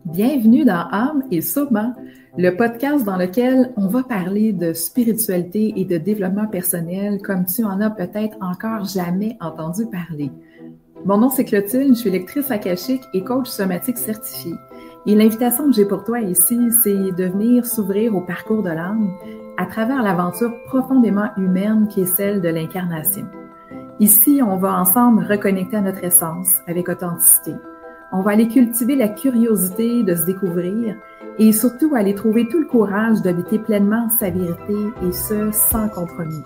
Bienvenue dans Âme et Soma, le podcast dans lequel on va parler de spiritualité et de développement personnel comme tu en as peut-être encore jamais entendu parler. Mon nom c'est Clotilde, je suis lectrice akashique et coach somatique certifiée. Et l'invitation que j'ai pour toi ici, c'est de venir s'ouvrir au parcours de l'âme à travers l'aventure profondément humaine qui est celle de l'incarnation. Ici, on va ensemble reconnecter à notre essence avec authenticité. On va aller cultiver la curiosité de se découvrir et surtout aller trouver tout le courage d'habiter pleinement sa vérité et ce, sans compromis.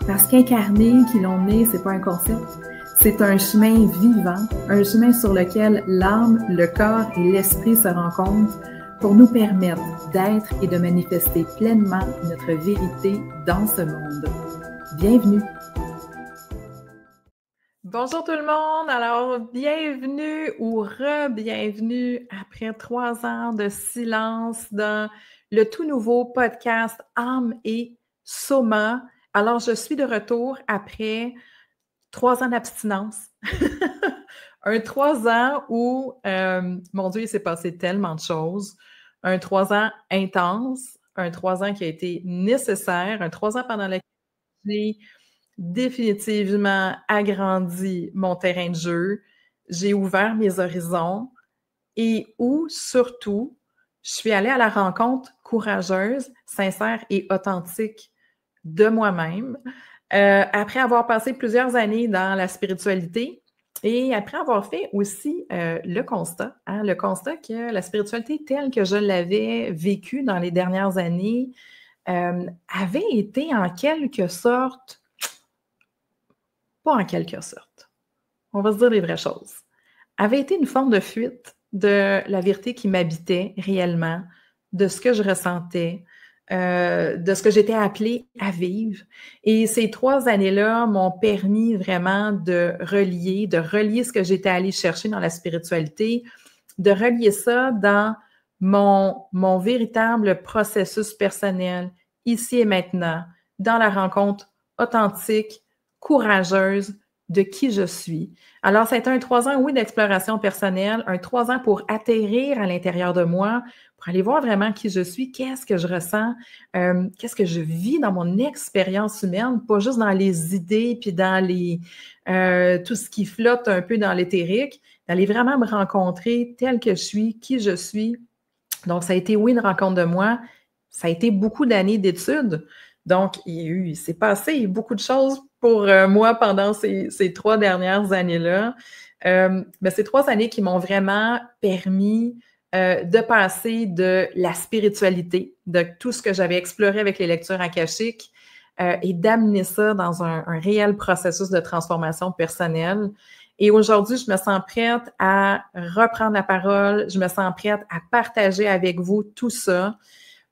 Parce qu'incarner qui l'on est, c'est pas un concept, c'est un chemin vivant, un chemin sur lequel l'âme, le corps et l'esprit se rencontrent pour nous permettre d'être et de manifester pleinement notre vérité dans ce monde. Bienvenue! Bonjour tout le monde, alors bienvenue ou re-bienvenue après 3 ans de silence dans le tout nouveau podcast Âme et Soma. Alors je suis de retour après 3 ans d'abstinence. Un 3 ans où, mon Dieu, il s'est passé tellement de choses. Un 3 ans intense, un 3 ans qui a été nécessaire, un 3 ans pendant lequel j'ai définitivement agrandi mon terrain de jeu, j'ai ouvert mes horizons et où, surtout, je suis allée à la rencontre courageuse, sincère et authentique de moi-même. Après avoir passé plusieurs années dans la spiritualité et après avoir fait aussi le constat que la spiritualité telle que je l'avais vécue dans les dernières années avait été en quelque sorte pas en quelque sorte, on va se dire les vraies choses, avait été une forme de fuite de la vérité qui m'habitait réellement, de ce que je ressentais, de ce que j'étais appelée à vivre. Et ces 3 années-là m'ont permis vraiment de relier ce que j'étais allée chercher dans la spiritualité, de relier ça dans mon véritable processus personnel, ici et maintenant, dans la rencontre authentique, courageuse de qui je suis. Alors, ça a été un 3 ans, oui, d'exploration personnelle, un 3 ans pour atterrir à l'intérieur de moi, pour aller voir vraiment qui je suis, qu'est-ce que je ressens, qu'est-ce que je vis dans mon expérience humaine, pas juste dans les idées, puis dans tout ce qui flotte un peu dans l'éthérique, d'aller vraiment me rencontrer telle que je suis, qui je suis. Donc, ça a été, oui, une rencontre de moi. Ça a été beaucoup d'années d'études. Donc, il s'est passé beaucoup de choses pour moi pendant ces 3 dernières années-là. Mais ces 3 années qui m'ont vraiment permis de passer de la spiritualité, de tout ce que j'avais exploré avec les lectures akashiques et d'amener ça dans un réel processus de transformation personnelle. Et aujourd'hui, je me sens prête à reprendre la parole, je me sens prête à partager avec vous tout ça.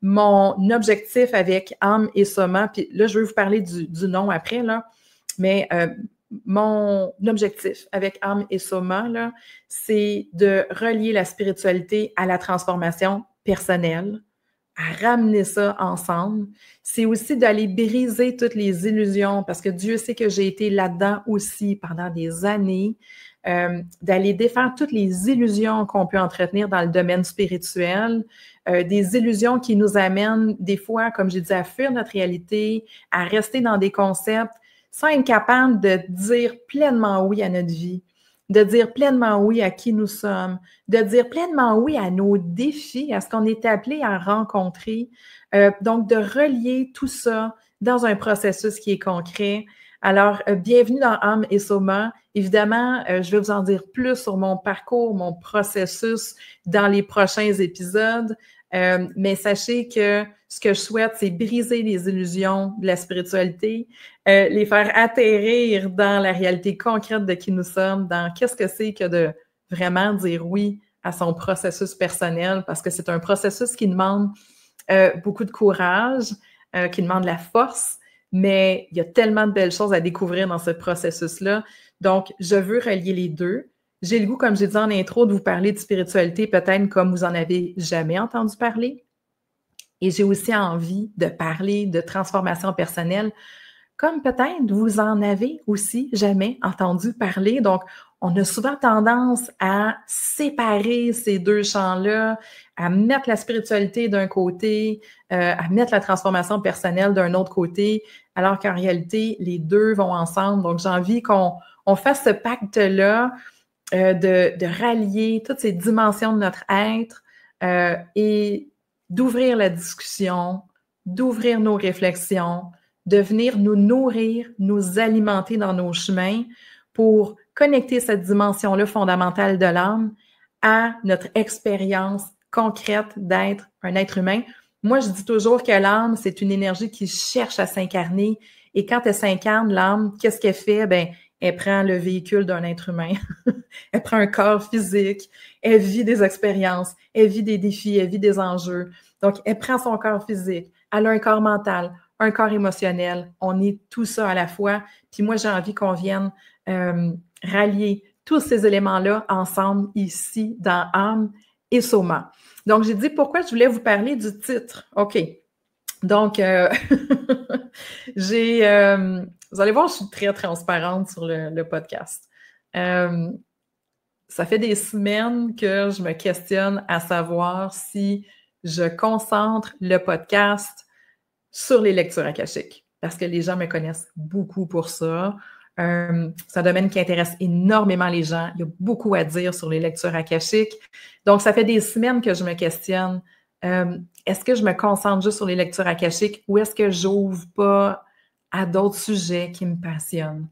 Mon objectif avec Âme et Soma, puis là, je vais vous parler du nom après, là, mais mon objectif avec Âme et Soma, là, c'est de relier la spiritualité à la transformation personnelle, à ramener ça ensemble. C'est aussi d'aller briser toutes les illusions, parce que Dieu sait que j'ai été là-dedans aussi pendant des années, d'aller défaire toutes les illusions qu'on peut entretenir dans le domaine spirituel, des illusions qui nous amènent des fois, comme j'ai dit, à fuir notre réalité, à rester dans des concepts, sans être capable de dire pleinement oui à notre vie, de dire pleinement oui à qui nous sommes, de dire pleinement oui à nos défis, à ce qu'on est appelé à rencontrer. Donc, de relier tout ça dans un processus qui est concret. Alors, bienvenue dans Âme et Soma. Évidemment, je vais vous en dire plus sur mon parcours, mon processus dans les prochains épisodes. Mais sachez que ce que je souhaite, c'est briser les illusions de la spiritualité, les faire atterrir dans la réalité concrète de qui nous sommes, dans qu'est-ce que c'est que de vraiment dire oui à son processus personnel, parce que c'est un processus qui demande beaucoup de courage, qui demande la force, mais il y a tellement de belles choses à découvrir dans ce processus-là. Donc, je veux relier les deux. J'ai le goût, comme j'ai dit en intro, de vous parler de spiritualité, peut-être comme vous en avez jamais entendu parler. Et j'ai aussi envie de parler de transformation personnelle, comme peut-être vous en avez aussi jamais entendu parler. Donc, on a souvent tendance à séparer ces deux champs-là, à mettre la spiritualité d'un côté, à mettre la transformation personnelle d'un autre côté, alors qu'en réalité, les deux vont ensemble. Donc, j'ai envie qu'on fasse ce pacte-là de rallier toutes ces dimensions de notre être et d'ouvrir la discussion, d'ouvrir nos réflexions, de venir nous nourrir, nous alimenter dans nos chemins pour connecter cette dimension-là fondamentale de l'âme à notre expérience concrète d'être un être humain. Moi, je dis toujours que l'âme, c'est une énergie qui cherche à s'incarner. Et quand elle s'incarne, l'âme, qu'est-ce qu'elle fait? Ben, elle prend le véhicule d'un être humain. Elle prend un corps physique. Elle vit des expériences. Elle vit des défis. Elle vit des enjeux. Donc, elle prend son corps physique. Elle a un corps mental, un corps émotionnel. On est tout ça à la fois. Puis moi, j'ai envie qu'on vienne rallier tous ces éléments-là ensemble ici dans âme et soma. Donc, j'ai dit pourquoi je voulais vous parler du titre. OK. Donc, vous allez voir, je suis très transparente sur le podcast. Ça fait des semaines que je me questionne à savoir si je concentre le podcast sur les lectures akashiques, parce que les gens me connaissent beaucoup pour ça. C'est un domaine qui intéresse énormément les gens. Il y a beaucoup à dire sur les lectures akashiques. Donc, ça fait des semaines que je me questionne. Est-ce que je me concentre juste sur les lectures akashiques ou est-ce que j'ouvre pas à d'autres sujets qui me passionnent?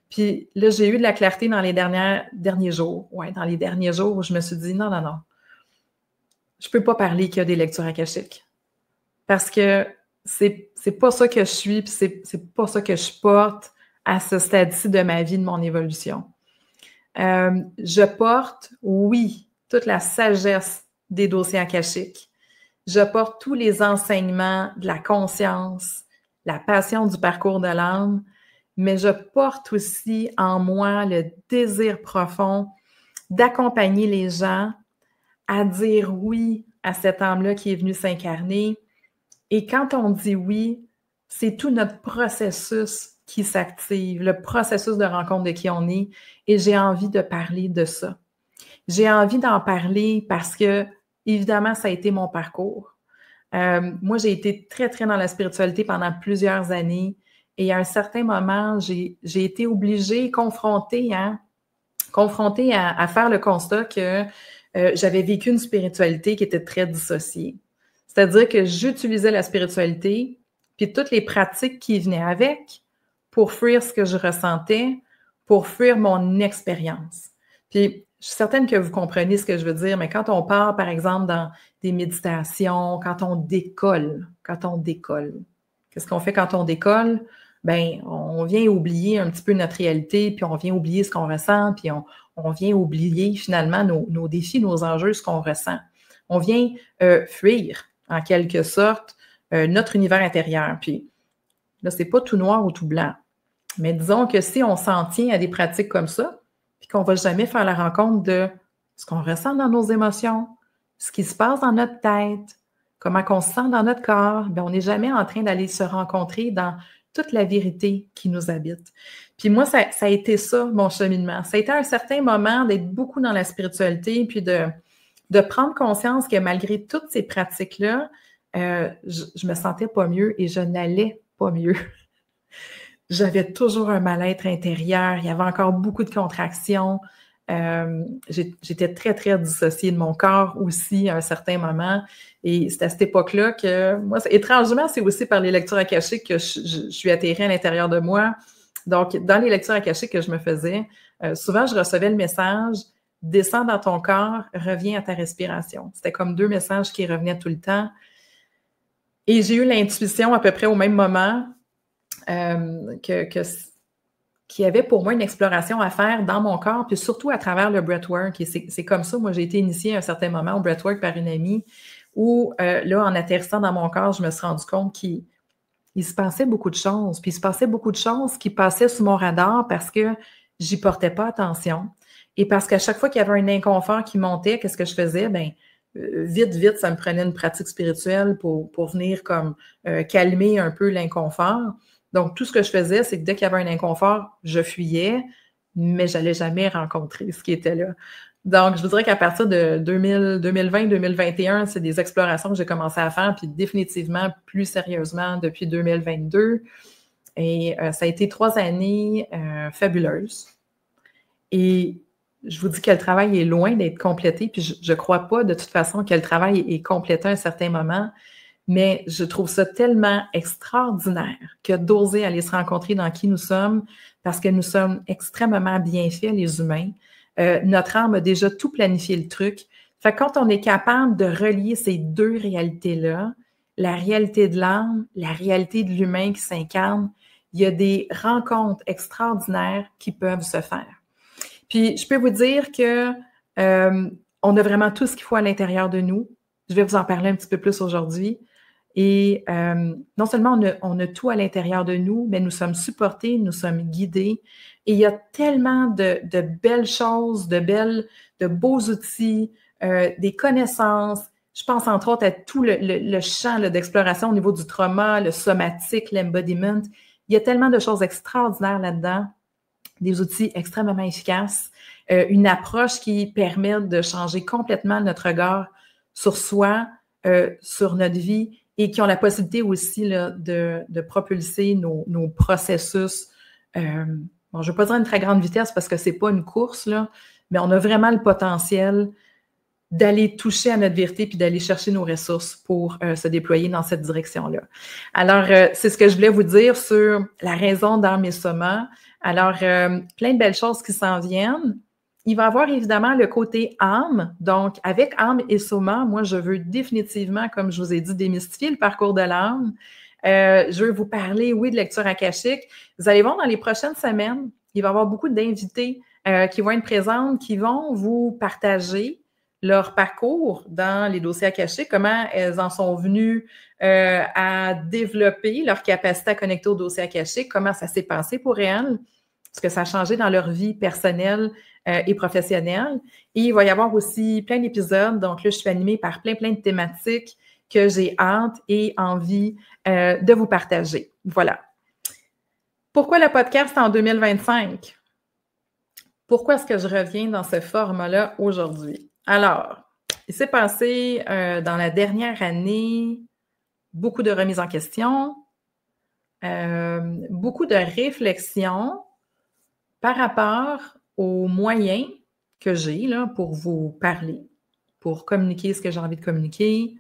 Puis là, j'ai eu de la clarté dans les derniers jours. Ouais, dans les derniers jours où je me suis dit non. Je peux pas parler qu'il y a des lectures akashiques. Parce que c'est pas ça que je suis, puis c'est pas ça que je porte à ce stade-ci de ma vie, de mon évolution. Je porte, oui, toute la sagesse des dossiers akashiques. Je porte tous les enseignements de la conscience, la passion du parcours de l'âme, mais je porte aussi en moi le désir profond d'accompagner les gens à dire oui à cette âme-là qui est venue s'incarner. Et quand on dit oui, c'est tout notre processus qui s'active, le processus de rencontre de qui on est. Et j'ai envie de parler de ça. J'ai envie d'en parler parce que, évidemment, ça a été mon parcours. Moi, j'ai été très, très dans la spiritualité pendant plusieurs années. Et à un certain moment, j'ai été obligée, confrontée à faire le constat que j'avais vécu une spiritualité qui était très dissociée. C'est-à-dire que j'utilisais la spiritualité puis toutes les pratiques qui venaient avec pour fuir ce que je ressentais, pour fuir mon expérience. Puis, je suis certaine que vous comprenez ce que je veux dire, mais quand on part, par exemple, dans des méditations, quand on décolle, qu'est-ce qu'on fait quand on décolle? Ben, on vient oublier un petit peu notre réalité, puis on vient oublier ce qu'on ressent, puis on vient oublier finalement nos défis, nos enjeux, ce qu'on ressent. On vient fuir, en quelque sorte, notre univers intérieur. Puis là, c'est pas tout noir ou tout blanc. Mais disons que si on s'en tient à des pratiques comme ça, puis qu'on va jamais faire la rencontre de ce qu'on ressent dans nos émotions, ce qui se passe dans notre tête, comment on se sent dans notre corps, bien, on n'est jamais en train d'aller se rencontrer dans toute la vérité qui nous habite. Puis moi, ça a été ça, mon cheminement. Ça a été à un certain moment d'être beaucoup dans la spiritualité, puis de prendre conscience que malgré toutes ces pratiques-là, je me sentais pas mieux et je n'allais pas mieux. J'avais toujours un mal-être intérieur. Il y avait encore beaucoup de contractions. J'étais très, très dissociée de mon corps aussi à un certain moment. Et c'est à cette époque-là que, moi, étrangement, c'est aussi par les lectures akashiques que je suis atterrée à l'intérieur de moi. Donc, dans les lectures akashiques que je me faisais, souvent, je recevais le message « Descends dans ton corps, reviens à ta respiration ». C'était comme deux messages qui revenaient tout le temps. Et j'ai eu l'intuition à peu près au même moment qu'il y avait pour moi une exploration à faire dans mon corps, puis surtout à travers le breathwork. Et c'est comme ça, moi, j'ai été initiée à un certain moment au breathwork par une amie où, là, en atterrissant dans mon corps, je me suis rendu compte qu'il se passait beaucoup de choses. Puis il se passait beaucoup de choses qui passaient sous mon radar parce que j'y portais pas attention. Et parce qu'à chaque fois qu'il y avait un inconfort qui montait, qu'est-ce que je faisais? Ben vite, ça me prenait une pratique spirituelle pour venir comme calmer un peu l'inconfort. Donc, tout ce que je faisais, c'est que dès qu'il y avait un inconfort, je fuyais. mais je n'allais jamais rencontrer ce qui était là. Donc, je vous dirais qu'à partir de 2020-2021, c'est des explorations que j'ai commencé à faire, puis définitivement plus sérieusement depuis 2022. Et ça a été 3 années fabuleuses. Et je vous dis que le travail est loin d'être complété, puis je ne crois pas de toute façon que le travail est complété à un certain moment, mais je trouve ça tellement extraordinaire que d'oser aller se rencontrer dans qui nous sommes, parce que nous sommes extrêmement bien faits, les humains. Notre âme a déjà tout planifié le truc. Fait que quand on est capable de relier ces deux réalités-là, la réalité de l'âme, la réalité de l'humain qui s'incarne, il y a des rencontres extraordinaires qui peuvent se faire. Puis, je peux vous dire que on a vraiment tout ce qu'il faut à l'intérieur de nous. Je vais vous en parler un petit peu plus aujourd'hui. Et non seulement on a tout à l'intérieur de nous, mais nous sommes supportés, nous sommes guidés. Et il y a tellement de belles choses, de beaux outils, des connaissances. Je pense entre autres à tout le champ d'exploration au niveau du trauma, le somatique, l'embodiment. Il y a tellement de choses extraordinaires là-dedans, des outils extrêmement efficaces, une approche qui permet de changer complètement notre regard sur soi, sur notre vie, et qui ont la possibilité aussi là, de propulser nos processus. Je ne veux pas dire une très grande vitesse parce que ce n'est pas une course, là, mais on a vraiment le potentiel d'aller toucher à notre vérité puis d'aller chercher nos ressources pour se déployer dans cette direction-là. Alors, c'est ce que je voulais vous dire sur la raison d'Âme et Soma. Alors, plein de belles choses qui s'en viennent. Il va y avoir évidemment le côté âme. Donc, avec Âme et Soma, moi, je veux définitivement, comme je vous ai dit, démystifier le parcours de l'âme. Je veux vous parler, oui, de lecture akashique. Vous allez voir dans les prochaines semaines, il va y avoir beaucoup d'invités qui vont être présents, qui vont vous partager leur parcours dans les dossiers akashiques, comment elles en sont venues à développer leur capacité à connecter aux dossiers akashiques, comment ça s'est passé pour elles, ce que ça a changé dans leur vie personnelle et professionnelle. Et il va y avoir aussi plein d'épisodes. Donc là, je suis animée par plein de thématiques que j'ai hâte et envie de vous partager. Voilà. Pourquoi le podcast en 2025? Pourquoi est-ce que je reviens dans ce format-là aujourd'hui? Alors, il s'est passé dans la dernière année beaucoup de remises en question, beaucoup de réflexions par rapport aux moyens que j'ai là, pour vous parler, pour communiquer ce que j'ai envie de communiquer,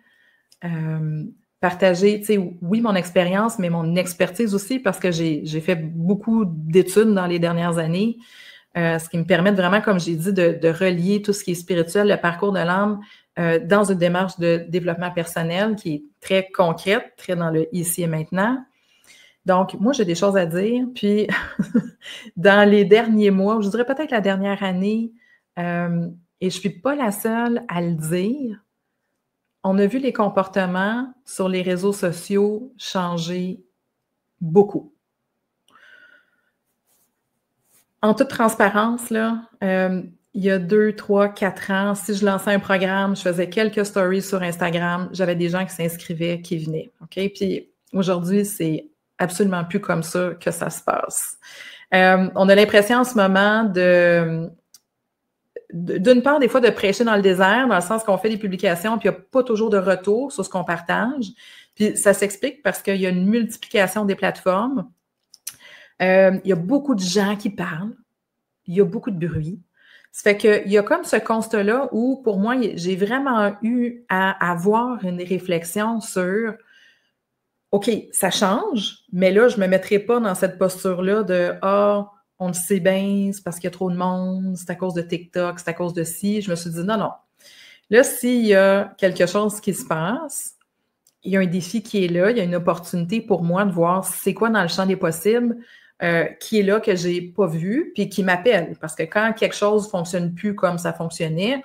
partager, tu sais, oui, mon expérience, mais mon expertise aussi, parce que j'ai fait beaucoup d'études dans les dernières années, ce qui me permet vraiment, comme j'ai dit, de relier tout ce qui est spirituel, le parcours de l'âme, dans une démarche de développement personnel qui est très concrète, très dans le ici et maintenant. Donc, moi, j'ai des choses à dire. Puis, dans les derniers mois, je dirais peut-être la dernière année, et je ne suis pas la seule à le dire, on a vu les comportements sur les réseaux sociaux changer beaucoup. En toute transparence, là, il y a 2, 3, 4 ans, si je lançais un programme, je faisais quelques stories sur Instagram, j'avais des gens qui s'inscrivaient, qui venaient. OK? Puis aujourd'hui, c'est absolument plus comme ça que ça se passe. On a l'impression en ce moment d'une part, des fois, de prêcher dans le désert, dans le sens qu'on fait des publications, puis il n'y a pas toujours de retour sur ce qu'on partage. Puis ça s'explique parce qu'il y a une multiplication des plateformes. Il y a beaucoup de gens qui parlent. Il y a beaucoup de bruit. Ça fait qu'il y a comme ce constat-là où, pour moi, j'ai vraiment eu à avoir une réflexion sur OK, ça change, mais là, je ne me mettrai pas dans cette posture-là de Ah, on le sait bien, c'est parce qu'il y a trop de monde, c'est à cause de TikTok, c'est à cause de ci. Je me suis dit non. Là, s'il y a quelque chose qui se passe, il y a un défi qui est là, il y a une opportunité pour moi de voir c'est quoi dans le champ des possibles qui est là que je n'ai pas vu, puis qui m'appelle. Parce que quand quelque chose ne fonctionne plus comme ça fonctionnait,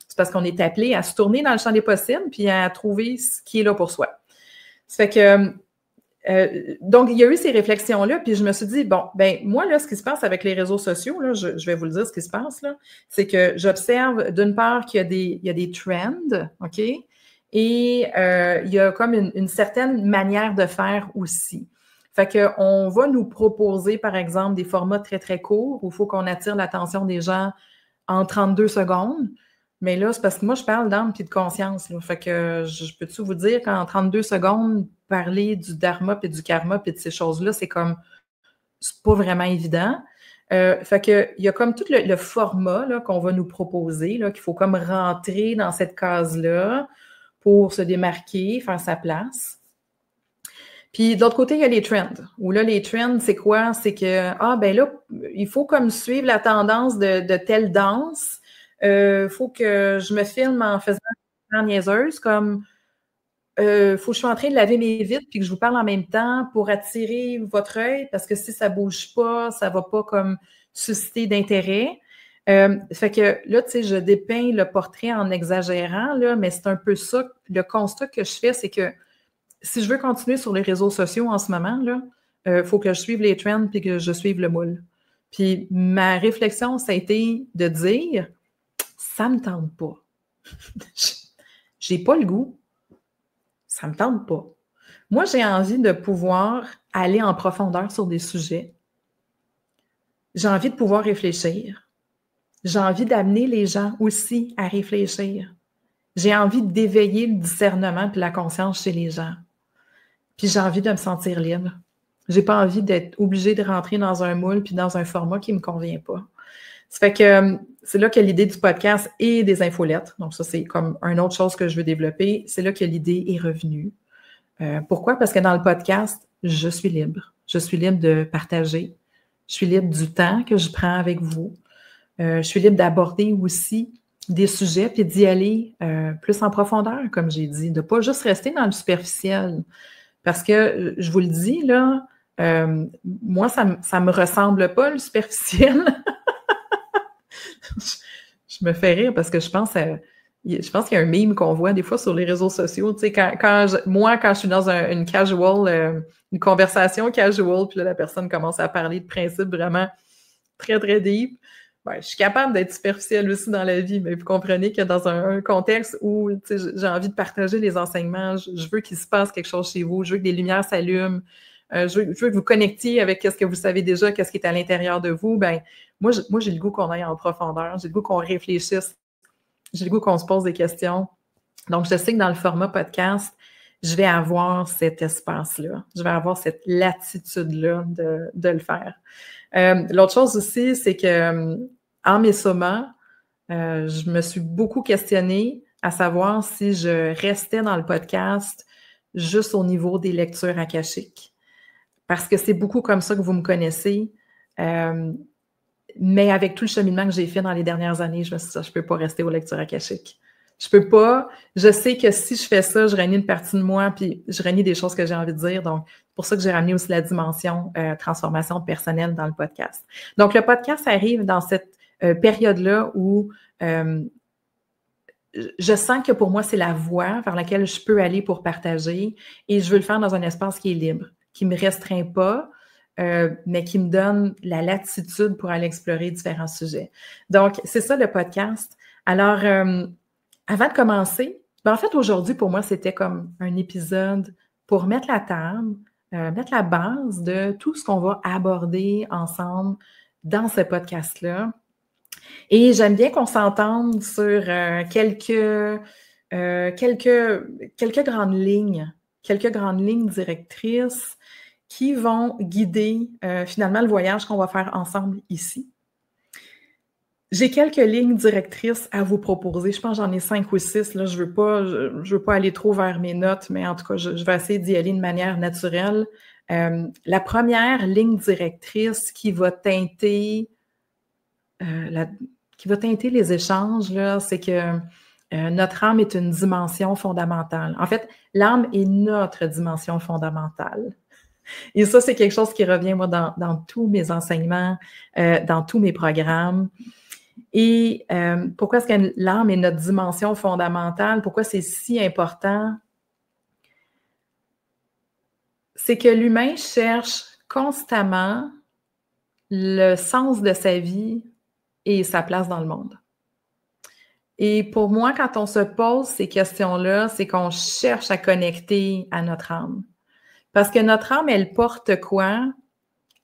c'est parce qu'on est appelé à se tourner dans le champ des possibles, puis à trouver ce qui est là pour soi. Ça fait que, donc, il y a eu ces réflexions-là, puis je me suis dit, bon, ben moi, là, ce qui se passe avec les réseaux sociaux, là, je vais vous le dire, ce qui se passe, là, c'est que j'observe, d'une part, qu'il y a des trends, OK? Et il y a comme une certaine manière de faire aussi. Fait qu'on va nous proposer, par exemple, des formats très, très courts où il faut qu'on attire l'attention des gens en 32 secondes. Mais là, c'est parce que moi, je parle d'âme et de conscience. Là. Fait que je peux-tu vous dire qu'en 32 secondes, parler du dharma puis du karma puis de ces choses-là, c'est pas vraiment évident. Fait que il y a comme tout le format là, qu'on va nous proposer, là, qu'il faut comme rentrer dans cette case-là pour se démarquer, faire sa place. Puis de l'autre côté, il y a les trends. Où là, les trends, c'est quoi? C'est que, ben là, il faut comme suivre la tendance de telle danse. Faut que je me filme en faisant une niaiseuse, comme faut que je sois en train de laver mes vitres puis que je vous parle en même temps pour attirer votre œil, parce que si ça bouge pas, ça va pas comme susciter d'intérêt. Fait que là, tu sais, je dépeins le portrait en exagérant, là, mais c'est un peu ça. Le constat que je fais, c'est que si je veux continuer sur les réseaux sociaux en ce moment, là, faut que je suive les trends puis que je suive le moule. Puis ma réflexion, ça a été de dire, ça me tente pas. J'ai pas le goût. Ça me tente pas. Moi, j'ai envie de pouvoir aller en profondeur sur des sujets. J'ai envie de pouvoir réfléchir. J'ai envie d'amener les gens aussi à réfléchir. J'ai envie d'éveiller le discernement et la conscience chez les gens. Puis j'ai envie de me sentir libre. J'ai pas envie d'être obligée de rentrer dans un moule puis dans un format qui me convient pas. Ça fait que c'est là que l'idée du podcast et des infolettres. Donc ça, c'est comme une autre chose que je veux développer. C'est là que l'idée est revenue. Pourquoi? Parce que dans le podcast, je suis libre. Je suis libre de partager. Je suis libre du temps que je prends avec vous. Je suis libre d'aborder aussi des sujets puis d'y aller plus en profondeur, comme j'ai dit, de pas juste rester dans le superficiel. Parce que, je vous le dis, là, moi, ça me ressemble pas, le superficiel. Je me fais rire parce que je pense qu'il y a un meme qu'on voit des fois sur les réseaux sociaux. Tu sais, quand je suis dans une casual, une conversation casual, puis là, la personne commence à parler de principes vraiment très, très deep, ben, je suis capable d'être superficielle aussi dans la vie, mais vous comprenez que dans un contexte où j'ai envie de partager les enseignements, je veux qu'il se passe quelque chose chez vous, je veux que des lumières s'allument, je veux que vous connectiez avec ce que vous savez déjà, qu'est-ce qui est à l'intérieur de vous. Ben, moi, j'ai le goût qu'on aille en profondeur, j'ai le goût qu'on réfléchisse, j'ai le goût qu'on se pose des questions. Donc, je sais que dans le format podcast, je vais avoir cet espace-là, je vais avoir cette latitude-là de le faire. L'autre chose aussi, c'est que en mes sommats, je me suis beaucoup questionnée à savoir si je restais dans le podcast juste au niveau des lectures akashiques. Parce que c'est beaucoup comme ça que vous me connaissez. Mais avec tout le cheminement que j'ai fait dans les dernières années, je me suis dit, je ne peux pas rester aux lectures akashiques. Je peux pas. Je sais que si je fais ça, je renie une partie de moi, puis je renie des choses que j'ai envie de dire. Donc, c'est pour ça que j'ai ramené aussi la dimension transformation personnelle dans le podcast. Donc, le podcast arrive dans cette période-là où je sens que pour moi, c'est la voie vers laquelle je peux aller pour partager et je veux le faire dans un espace qui est libre, qui ne me restreint pas, mais qui me donne la latitude pour aller explorer différents sujets. Donc, c'est ça le podcast. Alors, avant de commencer, en fait, aujourd'hui, pour moi, c'était comme un épisode pour mettre la table, mettre la base de tout ce qu'on va aborder ensemble dans ce podcast-là. Et j'aime bien qu'on s'entende sur quelques grandes lignes directrices qui vont guider finalement le voyage qu'on va faire ensemble ici. J'ai quelques lignes directrices à vous proposer. Je pense que j'en ai 5 ou 6. Là, je veux pas aller trop vers mes notes, mais en tout cas, je vais essayer d'y aller de manière naturelle. La première ligne directrice qui va teinter les échanges, là, c'est que notre âme est une dimension fondamentale. En fait, l'âme est notre dimension fondamentale. Et ça, c'est quelque chose qui revient, moi, dans tous mes enseignements, dans tous mes programmes. Et pourquoi est-ce que l'âme est notre dimension fondamentale? Pourquoi c'est si important? C'est que l'humain cherche constamment le sens de sa vie et sa place dans le monde. Et pour moi, quand on se pose ces questions-là, c'est qu'on cherche à connecter à notre âme. Parce que notre âme, elle porte quoi?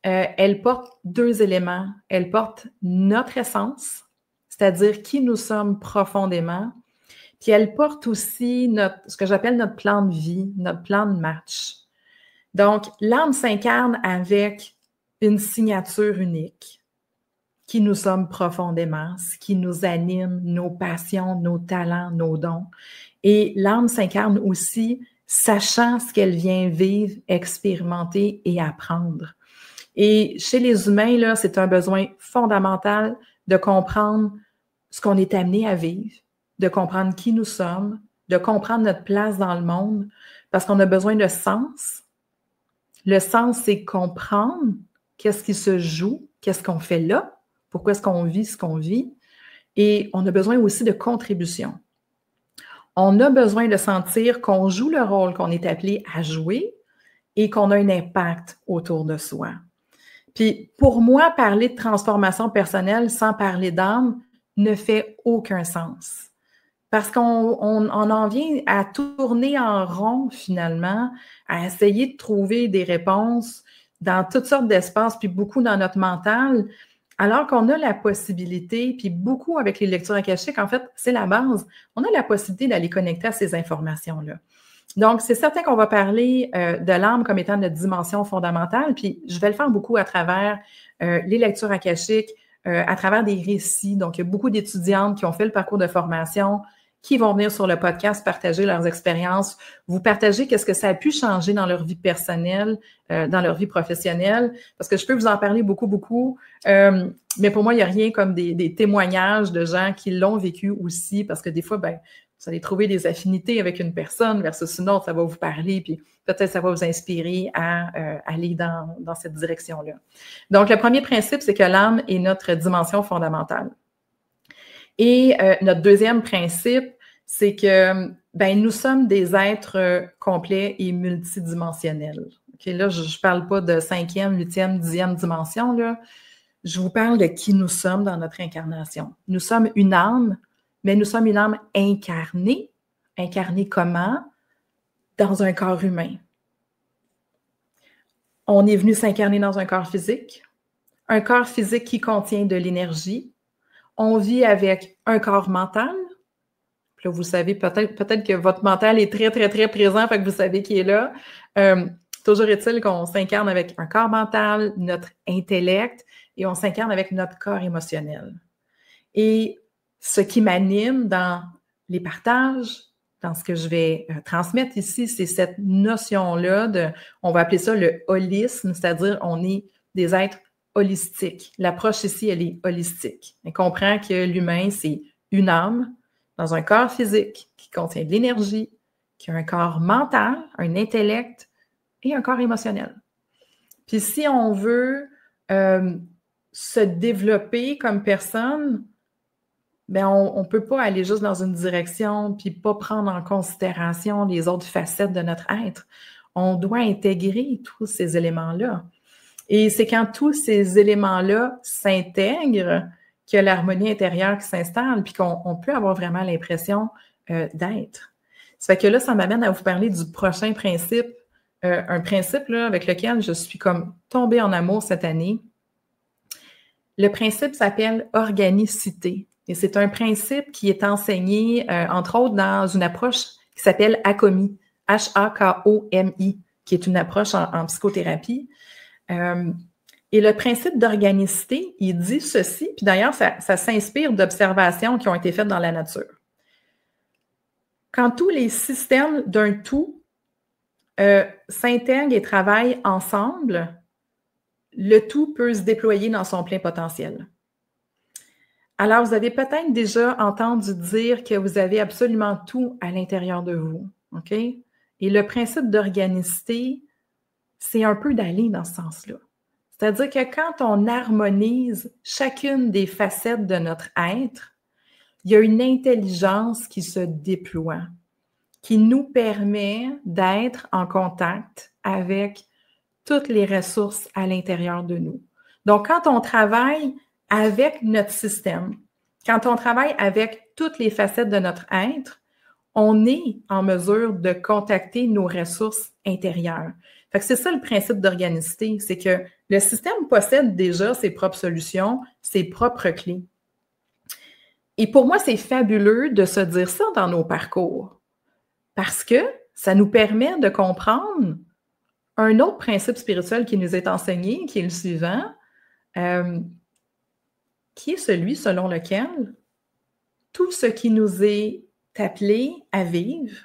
Elle porte 2 éléments. Elle porte notre essence, c'est-à-dire qui nous sommes profondément, puis elle porte aussi ce que j'appelle notre plan de vie, notre plan de match. Donc, l'âme s'incarne avec une signature unique, qui nous sommes profondément, ce qui nous anime, nos passions, nos talents, nos dons. Et l'âme s'incarne aussi sachant ce qu'elle vient vivre, expérimenter et apprendre. Et chez les humains, là, c'est un besoin fondamental de comprendre ce qu'on est amené à vivre, de comprendre qui nous sommes, de comprendre notre place dans le monde, parce qu'on a besoin de sens. Le sens, c'est comprendre qu'est-ce qui se joue, qu'est-ce qu'on fait là, pourquoi est-ce qu'on vit ce qu'on vit. Et on a besoin aussi de contribution. On a besoin de sentir qu'on joue le rôle qu'on est appelé à jouer et qu'on a un impact autour de soi. Puis pour moi, parler de transformation personnelle sans parler d'âme ne fait aucun sens. Parce qu'on en vient à tourner en rond finalement, à essayer de trouver des réponses dans toutes sortes d'espaces, puis beaucoup dans notre mental, alors qu'on a la possibilité, puis beaucoup avec les lectures akashiques, en fait, c'est la base, on a la possibilité d'aller connecter à ces informations-là. Donc, c'est certain qu'on va parler de l'âme comme étant notre dimension fondamentale, puis je vais le faire beaucoup à travers les lectures akashiques, à travers des récits. Donc, il y a beaucoup d'étudiantes qui ont fait le parcours de formation, qui vont venir sur le podcast partager leurs expériences, vous partager qu'est-ce que ça a pu changer dans leur vie personnelle, dans leur vie professionnelle, parce que je peux vous en parler beaucoup, mais pour moi, il n'y a rien comme des témoignages de gens qui l'ont vécu aussi, parce que des fois, ben, vous allez trouver des affinités avec une personne versus une autre, ça va vous parler, puis peut-être ça va vous inspirer à aller dans cette direction-là. Donc, le premier principe, c'est que l'âme est notre dimension fondamentale. Et notre deuxième principe, c'est que ben, nous sommes des êtres complets et multidimensionnels. Okay, là, je ne parle pas de 5e, 8e, 10e dimension, là. Je vous parle de qui nous sommes dans notre incarnation. Nous sommes une âme, mais nous sommes une âme incarnée. Incarnée comment? Dans un corps humain. On est venu s'incarner dans un corps physique qui contient de l'énergie. On vit avec un corps mental. Puis là, vous savez, peut-être que votre mental est très, très, très présent, fait que vous savez qu'il est là. Toujours est-il qu'on s'incarne avec un corps mental, notre intellect, et on s'incarne avec notre corps émotionnel. Et ce qui m'anime dans les partages, dans ce que je vais transmettre ici, c'est cette notion-là on va appeler ça le holisme, c'est-à-dire on est des êtres holistique. L'approche ici, elle est holistique. On comprend que l'humain, c'est une âme dans un corps physique qui contient de l'énergie, qui a un corps mental, un intellect et un corps émotionnel. Puis si on veut se développer comme personne, ben on ne peut pas aller juste dans une direction puis pas prendre en considération les autres facettes de notre être. On doit intégrer tous ces éléments-là. Et c'est quand tous ces éléments-là s'intègrent qu'il y a l'harmonie intérieure qui s'installe puis qu'on peut avoir vraiment l'impression d'être. Ça fait que là, ça m'amène à vous parler du prochain principe, un principe là, avec lequel je suis comme tombée en amour cette année. Le principe s'appelle organicité et c'est un principe qui est enseigné, entre autres, dans une approche qui s'appelle Hakomi, H-A-K-O-M-I, qui est une approche en psychothérapie. Et le principe d'organicité, il dit ceci, puis d'ailleurs, ça s'inspire d'observations qui ont été faites dans la nature. Quand tous les systèmes d'un tout s'intègrent et travaillent ensemble, le tout peut se déployer dans son plein potentiel. Alors, vous avez peut-être déjà entendu dire que vous avez absolument tout à l'intérieur de vous, OK? Et le principe d'organicité, c'est un peu d'aller dans ce sens-là. C'est-à-dire que quand on harmonise chacune des facettes de notre être, il y a une intelligence qui se déploie, qui nous permet d'être en contact avec toutes les ressources à l'intérieur de nous. Donc, quand on travaille avec notre système, quand on travaille avec toutes les facettes de notre être, on est en mesure de contacter nos ressources intérieures. Fait que c'est ça le principe d'organicité, c'est que le système possède déjà ses propres solutions, ses propres clés. Et pour moi, c'est fabuleux de se dire ça dans nos parcours parce que ça nous permet de comprendre un autre principe spirituel qui nous est enseigné, qui est le suivant, qui est celui selon lequel tout ce qui nous est appelé à vivre,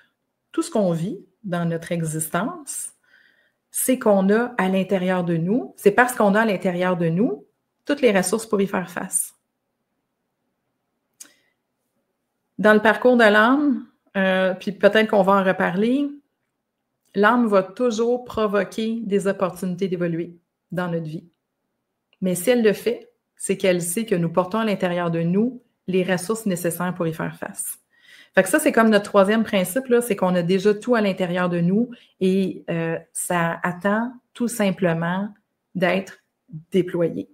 tout ce qu'on vit dans notre existence, c'est qu'on a à l'intérieur de nous, c'est parce qu'on a à l'intérieur de nous toutes les ressources pour y faire face. Dans le parcours de l'âme, puis peut-être qu'on va en reparler, l'âme va toujours provoquer des opportunités d'évoluer dans notre vie. Mais si elle le fait, c'est qu'elle sait que nous portons à l'intérieur de nous les ressources nécessaires pour y faire face. Fait que ça, c'est comme notre troisième principe, là, c'est qu'on a déjà tout à l'intérieur de nous et ça attend tout simplement d'être déployé.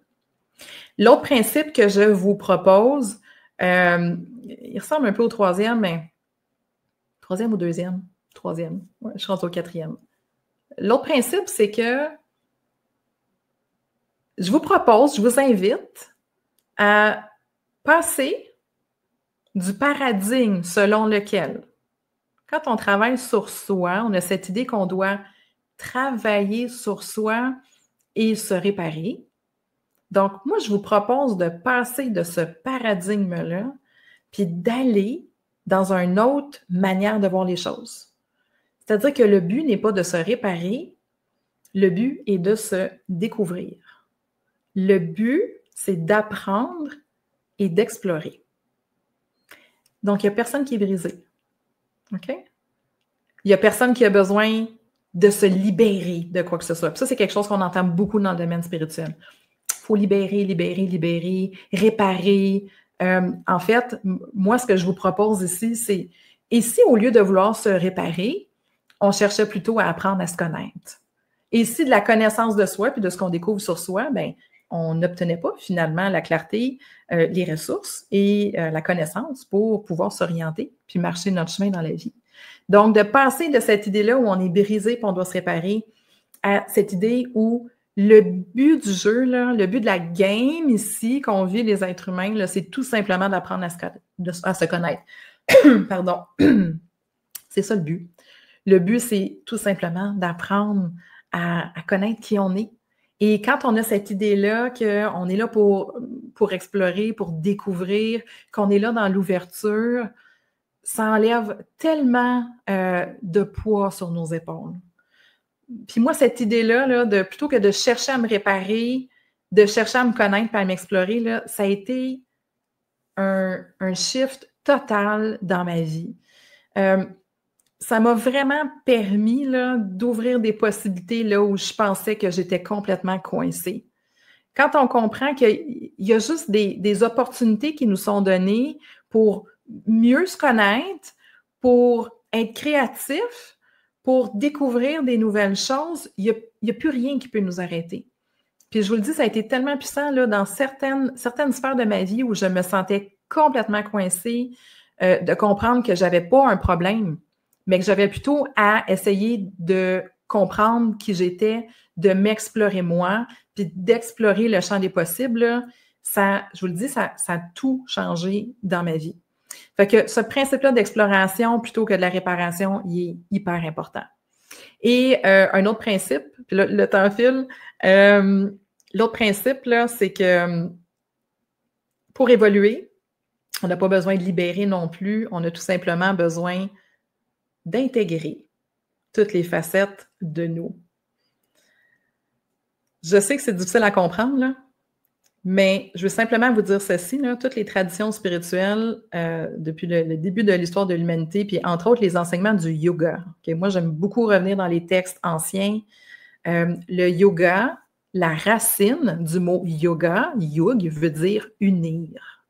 L'autre principe que je vous propose, il ressemble un peu au troisième, mais troisième ou deuxième? Troisième. Ouais, je rentre au quatrième. L'autre principe, c'est que je vous invite à passer du paradigme selon lequel, quand on travaille sur soi, on a cette idée qu'on doit travailler sur soi et se réparer. Donc, moi, je vous propose de passer de ce paradigme-là puis d'aller dans une autre manière de voir les choses. C'est-à-dire que le but n'est pas de se réparer, le but est de se découvrir. Le but, c'est d'apprendre et d'explorer. Donc, il n'y a personne qui est brisé. OK? Il n'y a personne qui a besoin de se libérer de quoi que ce soit. Puis ça, c'est quelque chose qu'on entend beaucoup dans le domaine spirituel. Il faut libérer, réparer. En fait, moi, ce que je vous propose ici, c'est, et si au lieu de vouloir se réparer, on cherchait plutôt à apprendre à se connaître? Et si de la connaissance de soi puis de ce qu'on découvre sur soi, bien, on n'obtenait pas finalement la clarté, les ressources et la connaissance pour pouvoir s'orienter puis marcher notre chemin dans la vie. Donc, de passer de cette idée-là où on est brisé et on doit se réparer à cette idée où le but du jeu, là, le but de la game ici qu'on vit les êtres humains, là, c'est tout simplement d'apprendre à se connaître. Pardon. C'est ça le but. Le but, c'est tout simplement d'apprendre à connaître qui on est. Et quand on a cette idée-là qu'on est là pour explorer, pour découvrir, qu'on est là dans l'ouverture, ça enlève tellement de poids sur nos épaules. Puis moi, cette idée-là, là, plutôt que de chercher à me réparer, de chercher à me connaître et à m'explorer, là, ça a été un shift total dans ma vie. Ça m'a vraiment permis là, d'ouvrir des possibilités là où je pensais que j'étais complètement coincée. Quand on comprend qu'il y a juste des opportunités qui nous sont données pour mieux se connaître, pour être créatif, pour découvrir des nouvelles choses, il n'y a plus rien qui peut nous arrêter. Puis je vous le dis, ça a été tellement puissant là, dans certaines sphères de ma vie où je me sentais complètement coincée, de comprendre que je n'avais pas un problème, mais que j'avais plutôt à essayer de comprendre qui j'étais, de m'explorer moi, puis d'explorer le champ des possibles. Là, ça, je vous le dis, ça a tout changé dans ma vie. Fait que ce principe-là d'exploration plutôt que de la réparation, il est hyper important. Et un autre principe, puis là, le temps file, l'autre principe, là, c'est que pour évoluer, on n'a pas besoin de libérer non plus, on a tout simplement besoin d'intégrer toutes les facettes de nous. Je sais que c'est difficile à comprendre, là, mais je veux simplement vous dire ceci, là, toutes les traditions spirituelles depuis le début de l'histoire de l'humanité, puis entre autres les enseignements du yoga. Okay? Moi, j'aime beaucoup revenir dans les textes anciens. Le yoga, la racine du mot yoga, yug, veut dire unir.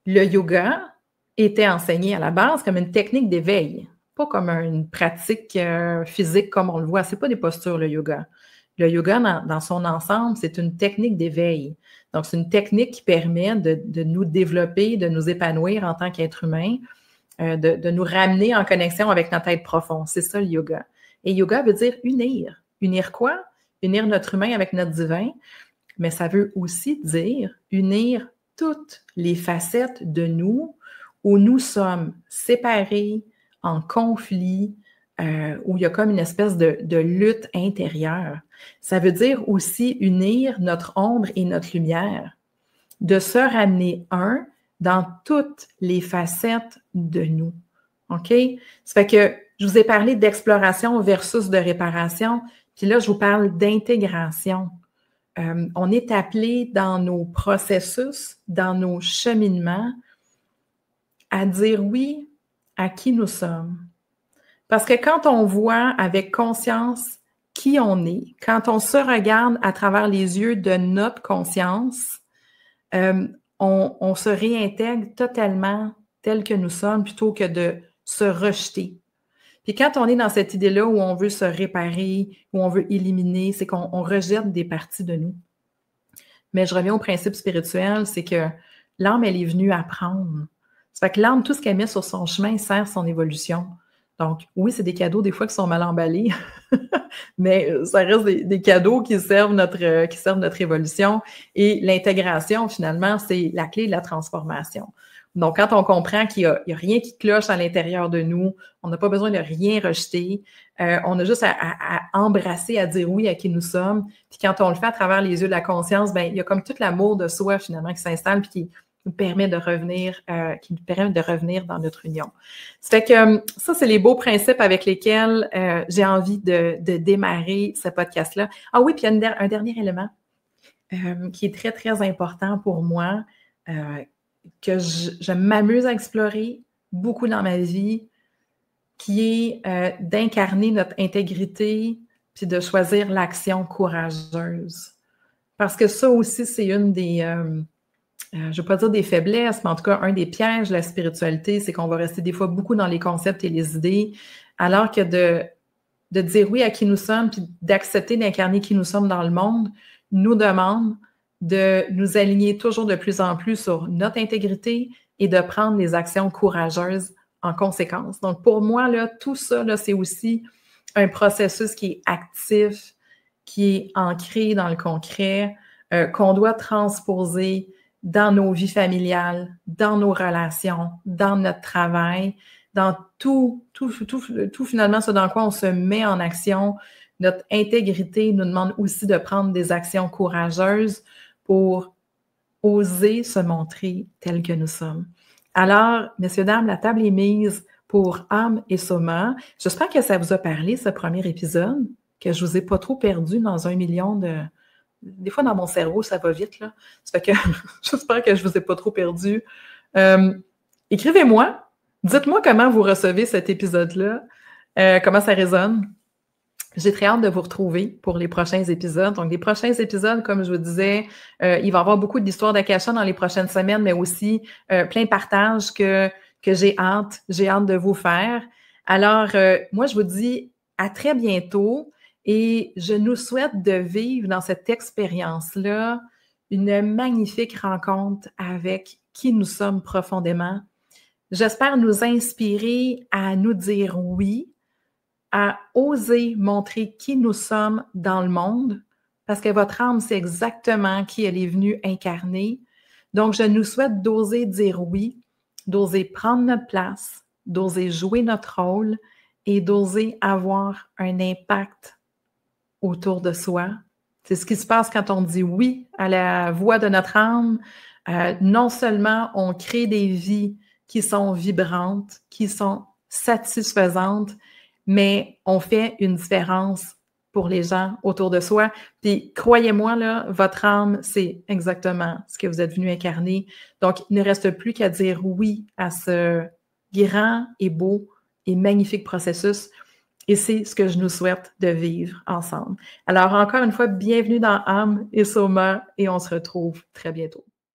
Le yoga était enseigné à la base comme une technique d'éveil, pas comme une pratique physique comme on le voit. C'est pas des postures, le yoga. Le yoga, dans son ensemble, c'est une technique d'éveil. Donc, c'est une technique qui permet de nous développer, de nous épanouir en tant qu'être humain de nous ramener en connexion avec notre être profond. C'est ça le yoga. Et yoga veut dire unir. Unir quoi? Unir notre humain avec notre divin, mais ça veut aussi dire unir toutes les facettes de nous où nous sommes séparés, en conflit, où il y a comme une espèce de lutte intérieure. Ça veut dire aussi unir notre ombre et notre lumière, de se ramener un dans toutes les facettes de nous. OK? Ça fait que je vous ai parlé d'exploration versus de réparation, puis là, je vous parle d'intégration. On est appelé dans nos processus, dans nos cheminements, à dire oui à qui nous sommes. Parce que quand on voit avec conscience qui on est, quand on se regarde à travers les yeux de notre conscience, on se réintègre totalement tel que nous sommes plutôt que de se rejeter. Puis quand on est dans cette idée-là où on veut se réparer, où on veut éliminer, c'est qu'on rejette des parties de nous. Mais je reviens au principe spirituel, c'est que l'âme, elle est venue apprendre. Ça fait que l'âme, tout ce qu'elle met sur son chemin sert son évolution. Donc, oui, c'est des cadeaux des fois qui sont mal emballés, mais ça reste des cadeaux qui servent notre évolution. Et l'intégration, finalement, c'est la clé de la transformation. Donc, quand on comprend qu'il n'y a rien qui cloche à l'intérieur de nous, on n'a pas besoin de rien rejeter, on a juste à embrasser, à dire oui à qui nous sommes. Puis quand on le fait à travers les yeux de la conscience, ben il y a comme tout l'amour de soi, finalement, qui s'installe puis qui nous permet de revenir, dans notre union. Ça fait que ça, c'est les beaux principes avec lesquels j'ai envie de démarrer ce podcast-là. Ah oui, puis il y a un dernier élément qui est très, très important pour moi, que je m'amuse à explorer beaucoup dans ma vie, qui est d'incarner notre intégrité puis de choisir l'action courageuse. Parce que ça aussi, c'est une des, je ne veux pas dire des faiblesses, mais en tout cas, un des pièges de la spiritualité, c'est qu'on va rester des fois beaucoup dans les concepts et les idées, alors que de dire oui à qui nous sommes puis d'accepter d'incarner qui nous sommes dans le monde nous demande de nous aligner toujours de plus en plus sur notre intégrité et de prendre des actions courageuses en conséquence. Donc, pour moi, là, tout ça, là, c'est aussi un processus qui est actif, qui est ancré dans le concret, qu'on doit transposer dans nos vies familiales, dans nos relations, dans notre travail, dans tout finalement ce dans quoi on se met en action. Notre intégrité nous demande aussi de prendre des actions courageuses pour oser se montrer tel que nous sommes. Alors, messieurs, dames, la table est mise pour Âme et Soma. J'espère que ça vous a parlé, ce premier épisode, que je vous ai pas trop perdu dans 1 million de... Des fois, dans mon cerveau, ça va vite, là. Ça fait que j'espère que je vous ai pas trop perdu. Écrivez-moi. Dites-moi comment vous recevez cet épisode-là, comment ça résonne. J'ai très hâte de vous retrouver pour les prochains épisodes. Donc, les prochains épisodes, comme je vous disais, il va y avoir beaucoup d'histoires d'Akasha dans les prochaines semaines, mais aussi plein de partages que j'ai hâte de vous faire. Alors, moi, je vous dis à très bientôt et je nous souhaite de vivre dans cette expérience-là une magnifique rencontre avec qui nous sommes profondément. J'espère nous inspirer à nous dire oui, à oser montrer qui nous sommes dans le monde, parce que votre âme, c'est exactement qui elle est venue incarner. Donc, je nous souhaite d'oser dire oui, d'oser prendre notre place, d'oser jouer notre rôle et d'oser avoir un impact autour de soi. C'est ce qui se passe quand on dit oui à la voix de notre âme. Non seulement on crée des vies qui sont vibrantes, qui sont satisfaisantes, mais on fait une différence pour les gens autour de soi. Puis, croyez-moi, là, votre âme, c'est exactement ce que vous êtes venu incarner. Donc, il ne reste plus qu'à dire oui à ce grand et beau et magnifique processus. Et c'est ce que je nous souhaite de vivre ensemble. Alors, encore une fois, bienvenue dans Âme et Soma et on se retrouve très bientôt.